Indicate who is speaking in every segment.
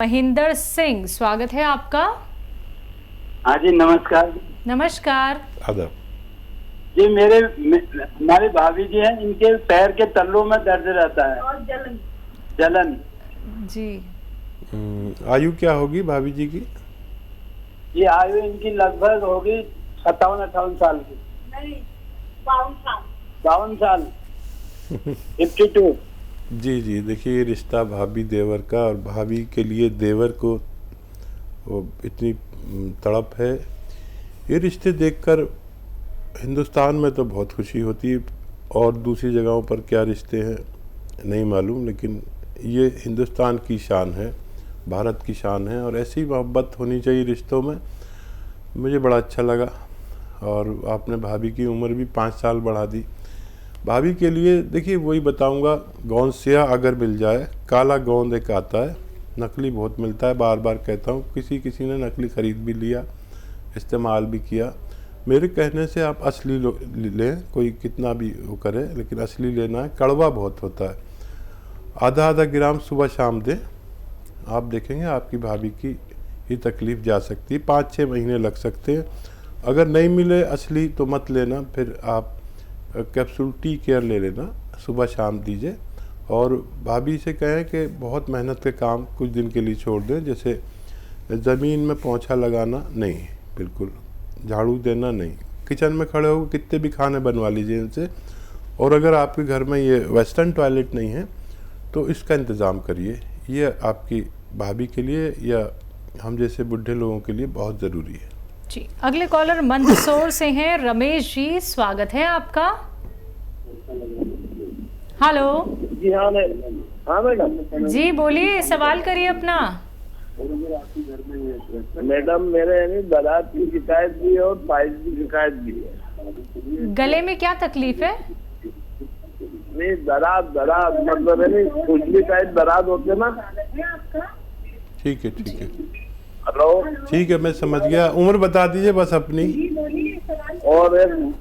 Speaker 1: महेंद्र सिंह, स्वागत है आपका।
Speaker 2: हाँ जी, नमस्कार।
Speaker 1: नमस्कार।
Speaker 3: आदाब
Speaker 2: जी, हमारी भाभी जी हैं, इनके पैर के तल्लों में दर्द रहता है और जलन।
Speaker 1: जी।
Speaker 3: आयु क्या होगी भाभी जी की?
Speaker 2: ये आयु इनकी लगभग होगी 57-58 साल की। नहीं, 52 साल 52।
Speaker 3: जी जी, देखिए ये रिश्ता भाभी देवर का, और भाभी के लिए देवर को वो इतनी तड़प है। ये रिश्ते देखकर हिंदुस्तान में तो बहुत खुशी होती है, और दूसरी जगहों पर क्या रिश्ते हैं नहीं मालूम, लेकिन ये हिंदुस्तान की शान है, भारत की शान है, और ऐसी मोहब्बत होनी चाहिए रिश्तों में। मुझे बड़ा अच्छा लगा। और आपने भाभी की उम्र भी 5 साल बढ़ा दी। भाभी के लिए देखिए वही बताऊंगा, गोंद सिया अगर मिल जाए, काला गोंद एक आता है, नकली बहुत मिलता है, बार बार कहता हूँ। किसी ने नकली ख़रीद भी लिया, इस्तेमाल भी किया। मेरे कहने से आप असली लें, कोई कितना भी वो करे, लेकिन असली लेना है। कड़वा बहुत होता है। आधा ग्राम सुबह शाम दें, आप देखेंगे आपकी भाभी की ये तकलीफ़ जा सकती है। 5-6 महीने लग सकते हैं। अगर नहीं मिले असली तो मत लेना, फिर आप कैप्सूल टी केयर ले लेना, सुबह शाम दीजिए। और भाभी से कहें कि बहुत मेहनत के काम कुछ दिन के लिए छोड़ दें, जैसे ज़मीन में पोंछा लगाना नहीं, बिल्कुल झाड़ू देना नहीं, किचन में खड़े होकर कितने भी खाने बनवा लीजिए इनसे। और अगर आपके घर में ये वेस्टर्न टॉयलेट नहीं है तो इसका इंतज़ाम करिए। ये आपकी भाभी के लिए या हम जैसे बुढ़े लोगों के लिए बहुत ज़रूरी है
Speaker 1: जी। अगले कॉलर मंदसौर से हैं रमेश जी, स्वागत है आपका। हेलो
Speaker 2: जी। हाँ मैडम।
Speaker 1: जी बोलिए, सवाल करिए अपना।
Speaker 2: मैडम, मेरे दरार की शिकायत भी है और पाइल्स की शिकायत भी है।
Speaker 1: गले में क्या तकलीफ है?
Speaker 2: नहीं, दरार मतलब है नहीं, खुजली टाइप दरार होते ना।
Speaker 3: ठीक है।
Speaker 2: हेलो,
Speaker 3: ठीक है, मैं समझ गया। उम्र बता दीजिए बस अपनी।
Speaker 2: और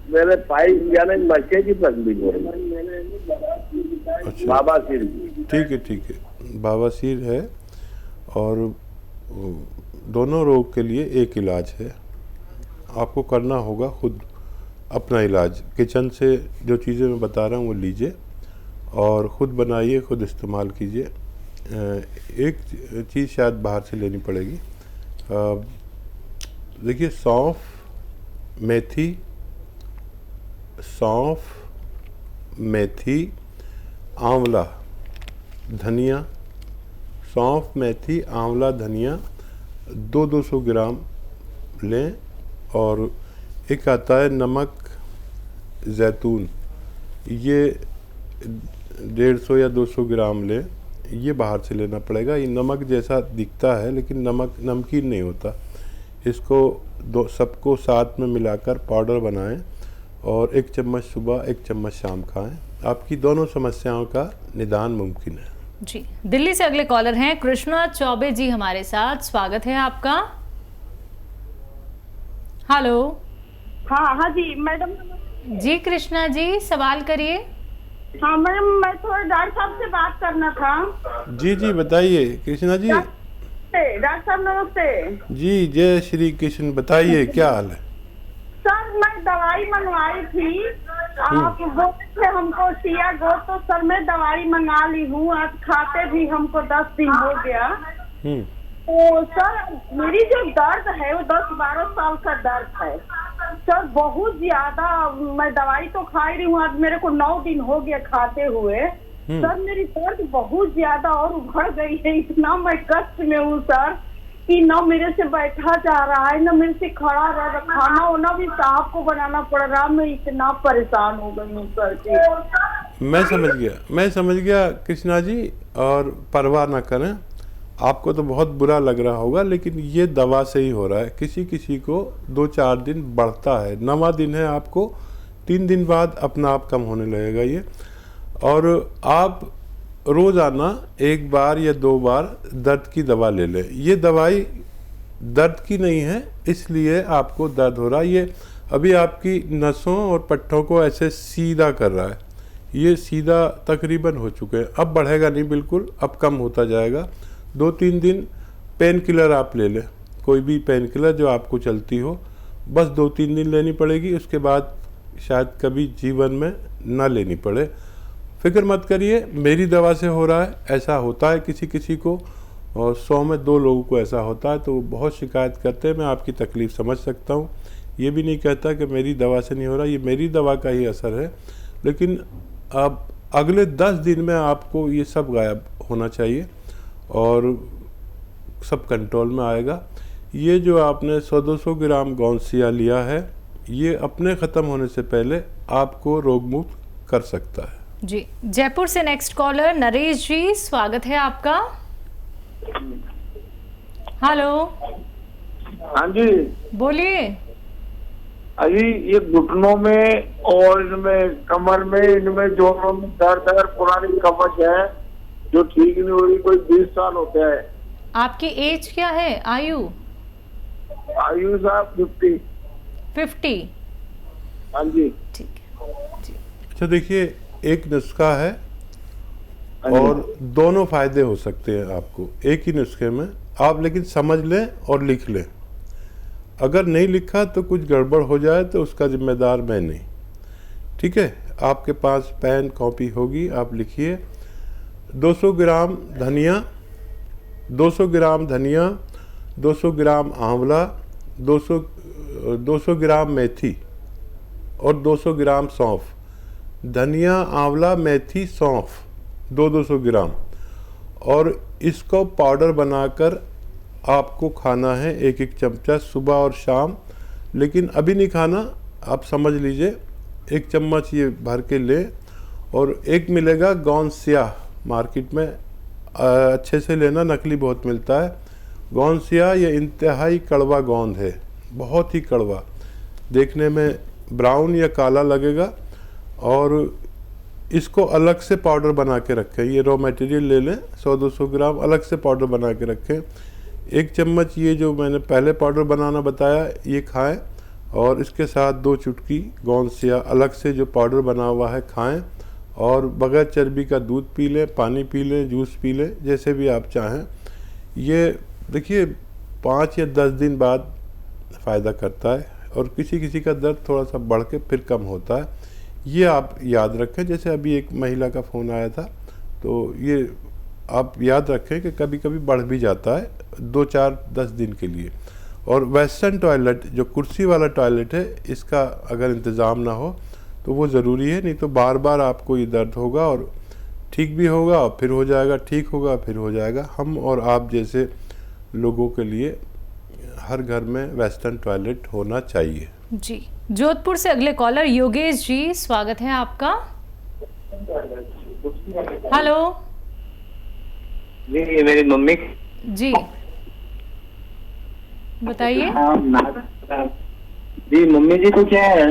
Speaker 2: मेरे पाइल्स यानी मक्के की तकलीफ हो रही है।
Speaker 3: अच्छा,
Speaker 2: बाबासीर।
Speaker 3: ठीक है, बाबासीर है। और दोनों रोग के लिए एक इलाज है। आपको करना होगा खुद अपना इलाज। किचन से जो चीज़ें मैं बता रहा हूँ वो लीजिए और ख़ुद बनाइए, खुद इस्तेमाल कीजिए। एक चीज़ शायद बाहर से लेनी पड़ेगी। देखिए, सौंफ, मेथी, आंवला, धनिया, सौंफ, मेथी, आंवला, धनिया 200 ग्राम लें। और एक आता है नमक जैतून, ये 150 या 200 ग्राम लें। ये बाहर से लेना पड़ेगा। ये नमक जैसा दिखता है लेकिन नमकीन नहीं होता। इसको सबको साथ में मिलाकर पाउडर बनाएं और 1 चम्मच सुबह 1 चम्मच शाम खाएं। आपकी दोनों समस्याओं का निदान मुमकिन है
Speaker 1: जी। दिल्ली से अगले कॉलर हैं कृष्णा चौबे जी हमारे साथ, स्वागत है आपका। हेलो।
Speaker 4: हाँ जी मैडम।
Speaker 1: जी कृष्णा जी, सवाल करिए।
Speaker 4: हाँ मैडम, मैं थोड़ा डॉक्टर साहब से बात करना था।
Speaker 3: जी बताइए कृष्णा जी।
Speaker 4: डॉक्टर साहब नमस्ते।
Speaker 3: जी, जय श्री कृष्ण। बताइए क्या हाल है?
Speaker 4: सर, मैं दवाई मंगवाई थी, आप बोले थे हमको सिया गो, तो सर मैं दवाई मंगा ली हूँ। आज खाते भी हमको 10 दिन हो गया। तो सर मेरी जो दर्द है वो 10-12 साल का दर्द है सर, बहुत ज्यादा। मैं दवाई तो खा रही हूँ, आज मेरे को 9 दिन हो गया खाते हुए। सर मेरी दर्द बहुत ज्यादा और उभर गई है। इतना मैं कष्ट में हूँ सर कि न मेरे से बैठा जा रहा है, न मेरे से खड़ा रह रहा। खाना वाना भी साहब को बनाना पड़ रहा। मैं इतना परेशान हो गई हूँ सर जी।
Speaker 3: मैं समझ गया कृष्णा जी। और परवाह ना करें, आपको तो बहुत बुरा लग रहा होगा, लेकिन ये दवा से ही हो रहा है। किसी को 2-4 दिन बढ़ता है, 9वां दिन है आपको, 3 दिन बाद अपना आप कम होने लगेगा ये। और आप रोज़ाना 1 बार या 2 बार दर्द की दवा ले लें। ये दवाई दर्द की नहीं है, इसलिए आपको दर्द हो रहा है। ये अभी आपकी नसों और पट्टों को ऐसे सीधा कर रहा है। ये सीधा तकरीबन हो चुके हैं, अब बढ़ेगा नहीं, बिल्कुल अब कम होता जाएगा। 2-3 दिन पेन किलर आप ले लें, कोई भी पेन किलर जो आपको चलती हो, बस 2-3 दिन लेनी पड़ेगी, उसके बाद शायद कभी जीवन में ना लेनी पड़े। फिक्र मत करिए, मेरी दवा से हो रहा है। ऐसा होता है किसी किसी को, और 100 में 2 लोगों को ऐसा होता है, तो वो बहुत शिकायत करते हैं। मैं आपकी तकलीफ़ समझ सकता हूँ, ये भी नहीं कहता कि मेरी दवा से नहीं हो रहा, ये मेरी दवा का ही असर है। लेकिन अब अगले 10 दिन में आपको ये सब गायब होना चाहिए और सब कंट्रोल में आएगा। ये जो आपने 100-200 ग्राम गौनसिया लिया है, ये अपने ख़त्म होने से पहले आपको रोगमुक्त कर सकता है।
Speaker 1: जी, जयपुर से नेक्स्ट कॉलर नरेश जी, स्वागत है आपका। हेलो,
Speaker 5: हाँ जी,
Speaker 1: बोलिए।
Speaker 5: अभी ये घुटनों में और इनमें कमर में, इनमें जोड़ों में दर्द है, पुरानी कमर है जो ठीक नहीं हो रही, कोई 20 साल होते हैं।
Speaker 1: आपकी एज क्या है, आयु?
Speaker 5: आयु साहब
Speaker 1: 50।
Speaker 5: हाँ जी।
Speaker 1: ठीक है।
Speaker 3: अच्छा देखिए, एक नुस्खा है
Speaker 5: हाँ जी।
Speaker 3: और दोनों फायदे हो सकते हैं आपको एक ही नुस्खे में। आप लेकिन समझ लें और लिख लें। अगर नहीं लिखा तो कुछ गड़बड़ हो जाए तो उसका जिम्मेदार मैं नहीं। ठीक है, आपके पास पेन कॉपी होगी, आप लिखिए। 200 ग्राम धनिया, 200 ग्राम धनिया, 200 ग्राम आंवला, 200 ग्राम मेथी और 200 ग्राम सौंफ। धनिया, आंवला, मेथी, सौंफ 200 ग्राम, और इसको पाउडर बनाकर आपको खाना है 1-1 चमचा सुबह और शाम। लेकिन अभी नहीं खाना, आप समझ लीजिए 1 चम्मच ये भर के ले। और एक मिलेगा गौनसिया मार्केट में, अच्छे से लेना, नकली बहुत मिलता है। गौनसिया ये इंतहाई कड़वा गोंद है, बहुत ही कड़वा, देखने में ब्राउन या काला लगेगा। और इसको अलग से पाउडर बना के रखें। ये रॉ मटेरियल ले लें, 100-200 ग्राम अलग से पाउडर बना के रखें। 1 चम्मच ये जो मैंने पहले पाउडर बनाना बताया ये खाएं, और इसके साथ 2 चुटकी गौनसिया अलग से जो पाउडर बना हुआ है खाएं। और बगैर चर्बी का दूध पी लें, पानी पी लें, जूस पी लें, जैसे भी आप चाहें। ये देखिए 5 या 10 दिन बाद फ़ायदा करता है, और किसी किसी का दर्द थोड़ा सा बढ़ के फिर कम होता है। ये आप याद रखें। जैसे अभी एक महिला का फ़ोन आया था, तो ये आप याद रखें कि कभी कभी बढ़ भी जाता है 2-4-10 दिन के लिए। और वेस्टर्न टॉयलेट जो कुर्सी वाला टॉयलेट है, इसका अगर इंतज़ाम ना हो तो वो ज़रूरी है, नहीं तो बार बार आपको ये दर्द होगा और ठीक भी होगा और फिर हो जाएगा, ठीक होगा फिर हो जाएगा। हम और आप जैसे लोगों के लिए हर घर में वेस्टर्न टॉयलेट होना चाहिए।
Speaker 1: जी, जोधपुर से अगले कॉलर योगेश जी, स्वागत है आपका। हेलो
Speaker 5: जी, ये मेरी मम्मी
Speaker 1: जी, बताइए।
Speaker 5: जी, मम्मी जी को क्या है,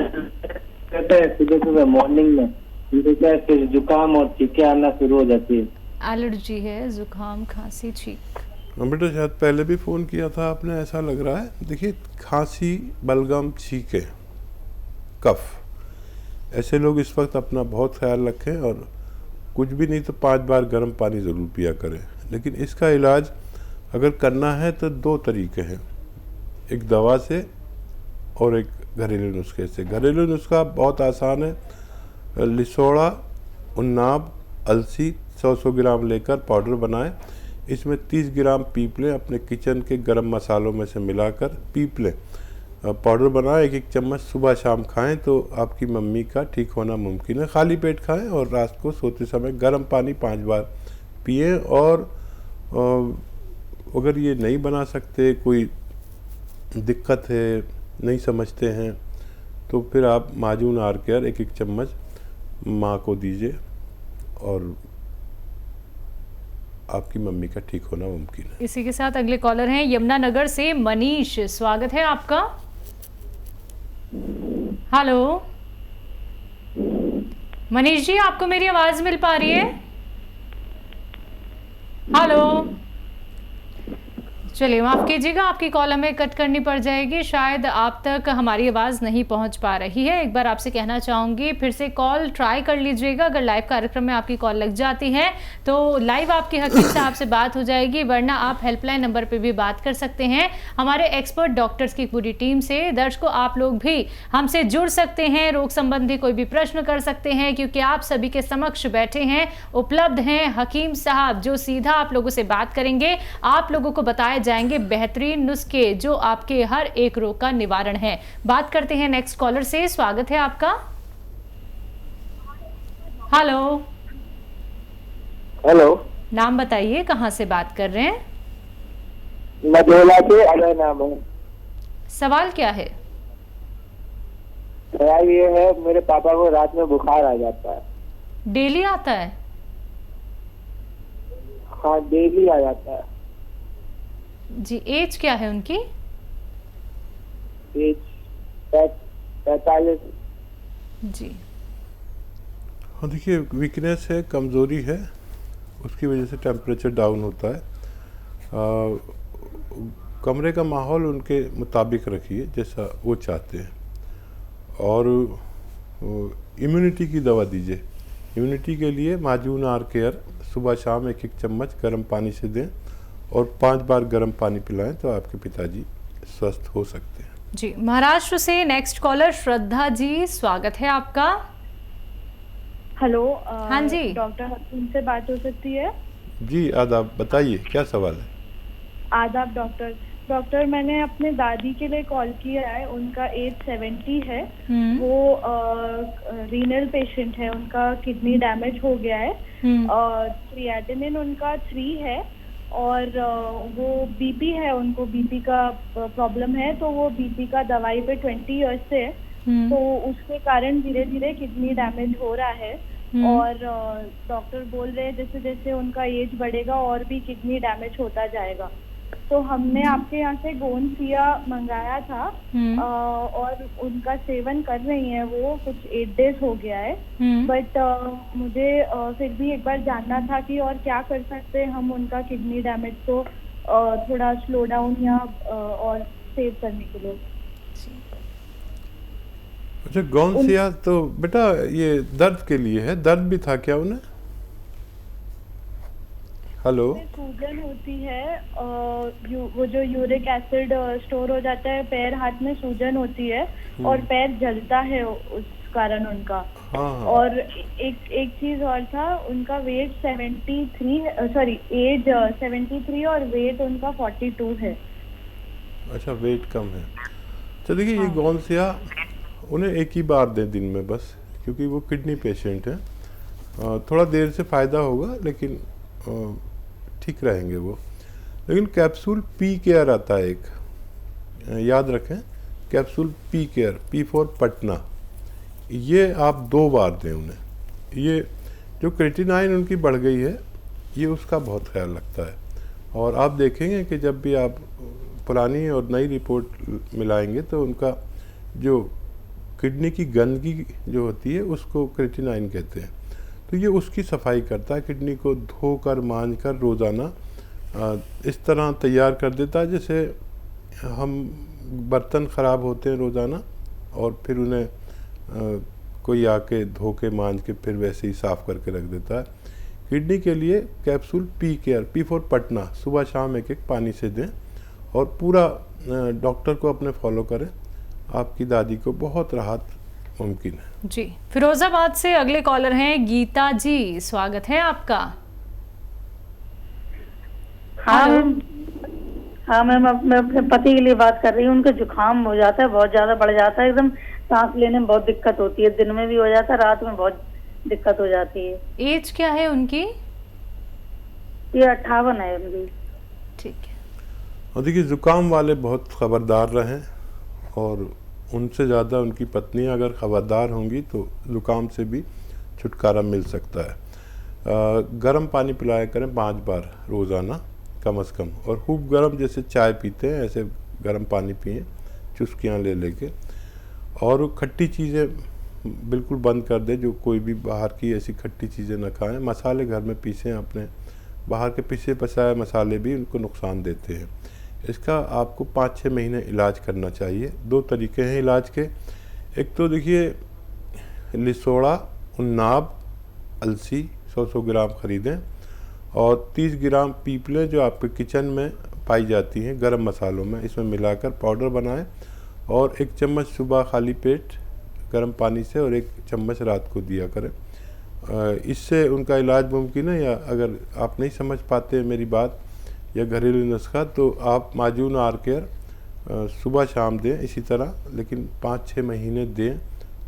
Speaker 5: कहते हैं सुबह सुबह मॉर्निंग में उनको क्या है, फिर जुकाम और छींके आना शुरू हो जाती है।
Speaker 1: एलर्जी है, जुकाम, खांसी, छींक।
Speaker 3: बेटा शायद पहले भी फ़ोन किया था आपने, ऐसा लग रहा है। देखिए, खांसी, बलगम, छींके, कफ, ऐसे लोग इस वक्त अपना बहुत ख्याल रखें, और कुछ भी नहीं तो 5 बार गर्म पानी ज़रूर पिया करें। लेकिन इसका इलाज अगर करना है तो 2 तरीके हैं, एक दवा से और एक घरेलू नुस्खे से। घरेलू नुस्खा बहुत आसान है। लिसोड़ा, उन्नाब, अलसी 100-100 ग्राम लेकर पाउडर बनाएं। इसमें 30 ग्राम पीप लें, अपने किचन के गरम मसालों में से मिलाकर पीप लें, पाउडर बनाएं, 1-1 चम्मच सुबह शाम खाएं तो आपकी मम्मी का ठीक होना मुमकिन है। खाली पेट खाएं और रात को सोते समय गर्म पानी 5 बार पिए। और अगर ये नहीं बना सकते, कोई दिक्कत है, नहीं समझते हैं, तो फिर आप माजून आर केयर 1-1 चम्मच माँ को दीजिए और आपकी मम्मी का ठीक होना मुमकिन है।
Speaker 1: इसी के साथ अगले कॉलर हैं यमुनानगर से मनीष, स्वागत है आपका। हेलो मनीष जी, आपको मेरी आवाज मिल पा रही है? हेलो, चलिए माफ़ कीजिएगा, आपकी कॉल हमें कट करनी पड़ जाएगी, शायद आप तक हमारी आवाज़ नहीं पहुंच पा रही है। एक बार आपसे कहना चाहूँगी फिर से कॉल ट्राई कर लीजिएगा। अगर लाइव कार्यक्रम में आपकी कॉल लग जाती है तो लाइव आपके हकीम साहब से बात हो जाएगी, वरना आप हेल्पलाइन नंबर पर भी बात कर सकते हैं। हमारे एक्सपर्ट डॉक्टर्स की पूरी टीम से दर्शकों आप लोग भी हमसे जुड़ सकते हैं, रोग संबंधी कोई भी प्रश्न कर सकते हैं, क्योंकि आप सभी के समक्ष बैठे हैं, उपलब्ध हैं हकीम साहब जो सीधा आप लोगों से बात करेंगे। आप लोगों को बताए जाएंगे बेहतरीन नुस्खे जो आपके हर एक रोग का निवारण है। बात करते हैं नेक्स्ट कॉलर से। स्वागत है आपका। हेलो।
Speaker 5: हेलो,
Speaker 1: नाम बताइए, कहां से बात कर रहे हैं?
Speaker 5: मधेला से अजय नाम है।
Speaker 1: सवाल क्या है?
Speaker 5: सवाल ये है, मेरे पापा को रात में बुखार आ जाता है।
Speaker 1: डेली आता है?
Speaker 5: हाँ, डेली आ जाता है।
Speaker 1: जी, एज क्या है उनकी?
Speaker 5: एज 45।
Speaker 1: जी,
Speaker 3: हाँ देखिए, वीकनेस है, कमज़ोरी है, उसकी वजह से टेम्परेचर डाउन होता है। कमरे का माहौल उनके मुताबिक रखिए जैसा वो चाहते हैं, और इम्यूनिटी की दवा दीजिए। इम्यूनिटी के लिए माजून आर केयर सुबह शाम 1-1 चम्मच गर्म पानी से दें और 5 बार गर्म पानी पिलाएं तो आपके पिताजी स्वस्थ हो सकते हैं।
Speaker 1: जी, महाराष्ट्र से नेक्स्ट कॉलर श्रद्धा जी, स्वागत है आपका।
Speaker 4: हेलो।
Speaker 1: हाँ जी।
Speaker 4: डॉक्टर हकीम से बात हो सकती है?
Speaker 3: जी आदाब, बताइए क्या सवाल है?
Speaker 4: आदाब डॉक्टर, मैंने अपने दादी के लिए कॉल किया है। उनका एज 70 है। वो रीनल पेशेंट है, उनका किडनी डैमेज हो गया है। क्रिएटिनिन उनका 3 है और वो बीपी है, उनको बीपी का प्रॉब्लम है, तो वो बीपी का दवाई पे 20 ईयर्स से है। तो उसके कारण धीरे धीरे किडनी डैमेज हो रहा है और डॉक्टर बोल रहे हैं जैसे जैसे उनका एज बढ़ेगा और भी किडनी डैमेज होता जाएगा। तो हमने आपके यहाँ से गोंदसिया मंगाया था और उनका सेवन कर रही हैं वो, कुछ 8 डेज हो गया है। बट मुझे फिर भी एक बार जानना था कि और क्या कर सकते हैं हम उनका किडनी डैमेज को थोड़ा स्लो डाउन या और सेव करने के लिए।
Speaker 3: अच्छा, गोंदसिया तो बेटा ये दर्द के लिए है, दर्द भी था क्या उन्हें? हेलो।
Speaker 4: सूजन होती है, वो जो यूरिक एसिड स्टोर हो जाता है पैर हाथ में, सूजन होती है और पैर जलता है उस कारण उनका।
Speaker 3: हाँ।
Speaker 4: और एक चीज और था, उनका वेट 73 और वेट उनका 42 है।
Speaker 3: अच्छा, वेट कम है। तो देखिए ये गोंदसिया उन्हें एक ही बार दें दिन में बस, क्योंकि वो किडनी पेशेंट है। थोड़ा देर से फ़ायदा होगा लेकिन ठीक रहेंगे वो। लेकिन कैप्सूल पी केयर आता है एक, याद रखें, capsule P care, P for Patna, ये आप 2 बार दें उन्हें। ये जो क्रेटिनाइन उनकी बढ़ गई है, ये उसका बहुत ख्याल रखता है। और आप देखेंगे कि जब भी आप पुरानी और नई रिपोर्ट मिलाएंगे तो उनका जो किडनी की गंदगी जो होती है उसको क्रेटिनाइन कहते हैं, तो ये उसकी सफाई करता है। किडनी को धोकर मांजकर रोज़ाना इस तरह तैयार कर देता है जैसे हम बर्तन ख़राब होते हैं रोज़ाना और फिर उन्हें कोई आके धो के मांज के फिर वैसे ही साफ़ करके रख देता है। किडनी के लिए capsule P care, P for Patna, सुबह शाम 1-1 पानी से दें और पूरा डॉक्टर को अपने फॉलो करें, आपकी दादी को बहुत राहत मुमकिन है।
Speaker 1: जी, फिरोजाबाद से अगले कॉलर हैं गीता जी, स्वागत है आपका।
Speaker 6: हाँ मैम, मैं अपने पति के लिए बात कर रही हूँ। उनका जुकाम हो जाता है, बहुत ज्यादा बढ़ जाता है, एकदम सांस लेने में बहुत दिक्कत होती है, दिन में भी हो जाता है, रात में बहुत दिक्कत हो जाती है।
Speaker 1: एज क्या है उनकी?
Speaker 6: ये 58 है उनकी।
Speaker 1: ठीक है।
Speaker 3: और देखिए जुकाम वाले बहुत खबरदार रहें, और उनसे ज़्यादा उनकी पत्नी अगर खबरदार होंगी तो ज़ुकाम से भी छुटकारा मिल सकता है। गर्म पानी पिलाया करें 5 बार रोज़ाना कम से कम, और खूब गर्म जैसे चाय पीते हैं ऐसे गर्म पानी पिएं चुस्कियाँ ले लेके। और खट्टी चीज़ें बिल्कुल बंद कर दें, जो कोई भी बाहर की ऐसी खट्टी चीज़ें ना खाएं। मसाले घर में पीसें अपने, बाहर के पिसे पसाए मसाले भी उनको नुकसान देते हैं। इसका आपको 5-6 महीने इलाज करना चाहिए। 2 तरीके हैं इलाज के। एक तो देखिए लिसोड़ा, उन्नाब, अलसी 100-100 ग्राम ख़रीदें और 30 ग्राम पीपलें जो आपके किचन में पाई जाती हैं गरम मसालों में, इसमें मिलाकर पाउडर बनाएं और 1 चम्मच सुबह खाली पेट गर्म पानी से और 1 चम्मच रात को दिया करें। इससे उनका इलाज मुमकिन है। या अगर आप नहीं समझ पाते मेरी बात या घरेलू नुस्खा, तो आप माजून आर केयर सुबह शाम दें इसी तरह, लेकिन 5-6 महीने दें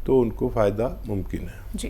Speaker 3: तो उनको फ़ायदा मुमकिन है।
Speaker 1: जी।